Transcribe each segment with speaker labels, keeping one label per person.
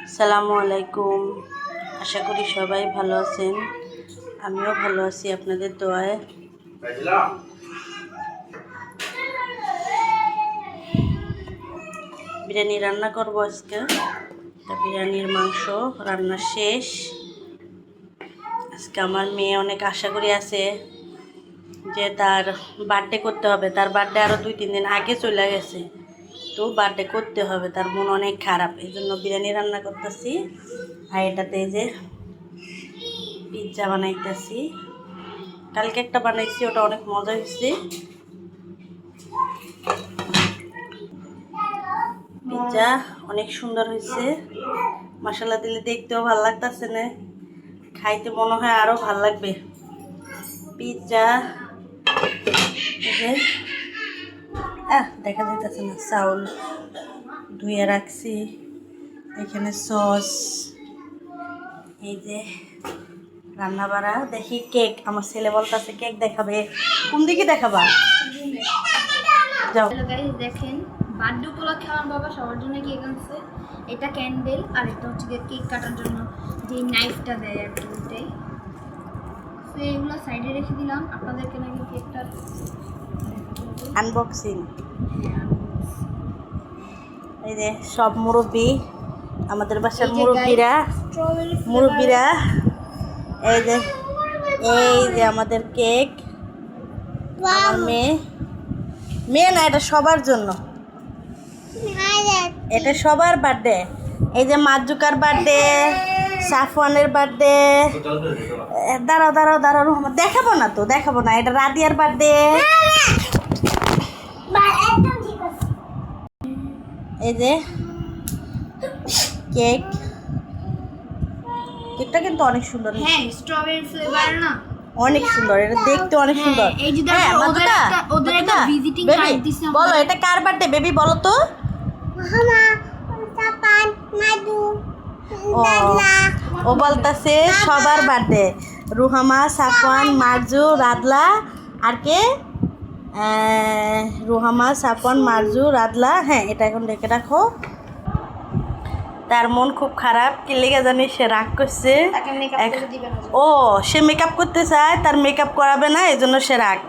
Speaker 1: আসসালামু আলাইকুম। আশা করি সবাই ভালো আছেন, আমিও ভালো আছি আপনাদের দোয়ায়। বিরিয়ানি রান্না করবো আজকে। বিরিয়ানির মাংস রান্না শেষ। আজকে আমার মেয়ে অনেক আশা করি আছে যে তার বার্থডে করতে হবে। তার বার্থডে আরও 2-3 দিন আগে চলে গেছে, তো বার্থডে করতে হবে। তার মন অনেক খারাপ, এই জন্য বিরিয়ানি রান্না করতেছি। আর এটাতে যে পিৎজা বানাইতেছি। কালকে একটা বানাইছি, ওটা অনেক মজা হয়েছে। পিৎজা অনেক সুন্দর হয়েছে, মশলা দিলে দেখতেও ভালো লাগতেছে না, খাইতে মনে হয় আরও ভাল লাগবে। পিৎজা দেখা যাইতেছে না, চাউল ধুয়ে রাখছি, এখানে সস, এই যে রান্না বাড়া। দেখি কেক, আমার ছেলে বলতেছে কেক দেখাবে। কোন দিকে দেখাবা? যাও।
Speaker 2: দেখেন, বার্থডে উপলক্ষে আমার বাবা সবার জন্য কেক আনছে। এটা ক্যান্ডেল, আর এটা হচ্ছে কেক কাটার জন্য যে নাইফটা দেয় আর কি, ওইটাই। তো এগুলো সাইডে রেখে দিলাম, আপনাদেরকে নাকি কেকটা
Speaker 1: আনবক্সিং। এই যে সব মুরব্বী, আমাদের বাসার মুরব্বীরা এই যে আমাদের কেক। আমার মেয়ে না, এটা সবার জন্য, এটা সবার বার্থডে। এই যে মাজুকার বার্থডে, সাফওয়ানের বার্থডে। দাঁড়াও, দেখাবো না, এটা রাদিয়ার বার্থডে। এই যে কেকটা কিন্তু অনেক সুন্দর।
Speaker 2: হ্যাঁ, স্ট্রবেরি ফ্লেভার না,
Speaker 1: অনেক সুন্দর, এটা দেখতে অনেক সুন্দর।
Speaker 2: এই যে ওদের একটা ভিজিটিং কার্ড দিছে।
Speaker 1: বলো এটা কার বার্থডে বেবি, বলো তো। ও বলতেছে সবার বার্থডে, রুহামা, সাফওয়ান, মারজু, রাদলা, আর কে? রুহামা, সাফওয়ান, মারজু, রাদলা। হ্যাঁ, এটা এখন রেখে রাখো। তার মন খুব খারাপ, কি লেগে জানি সে রাগ করছে। ও, সে মেকআপ করতে চায়, তার মেকআপ করাবে না, এই জন্য সে রাগ।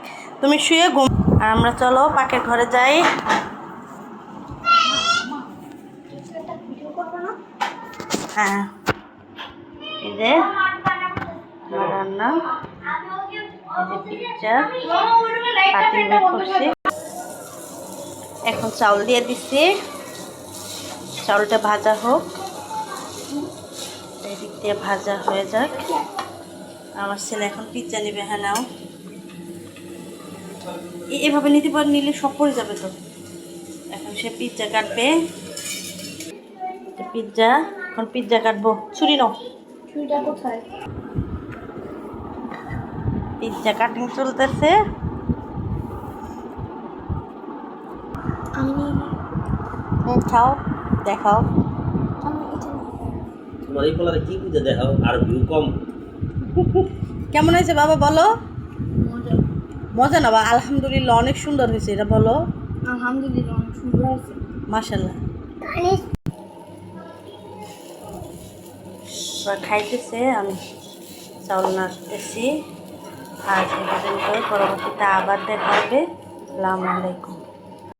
Speaker 1: তুমি শুয়ে ঘুম। আর আমরা চলো পাকের ঘরে যাই। হ্যাঁ, এই যে রান্না, পিৎজা পাতি বের করছি। এখন চাউল দিয়ে দিচ্ছি, চাউলটা ভাজা হোক, এদিক দিয়ে ভাজা হয়ে যাক। আমার ছেলে এখন পিৎজা নেবে। হ্যাঁ, নাও, এভাবে নিলে সব পড়ে যাবে তো। এখন সে পিৎজা কাটবে। এখন পিৎজা কাটবো। ছুরি নাও।
Speaker 2: ছুরিটা কোথায়?
Speaker 1: পিৎজা কাটিং চলতেছে। খাও, দেখাও। কেমন হয়েছে বাবা বলো? মজা না বা? আলহামদুলিল্লাহ, অনেক সুন্দর হয়েছে, এটা বলো।
Speaker 2: আলহামদুলিল্লাহ, অনেক সুন্দর হয়েছে,
Speaker 1: মাশাআল্লাহ। খাইতেছে, আমি চাউল নাড়তেছি। আর পরবর্তীতে আবার দেখা হবে। আসসালামু আলাইকুম।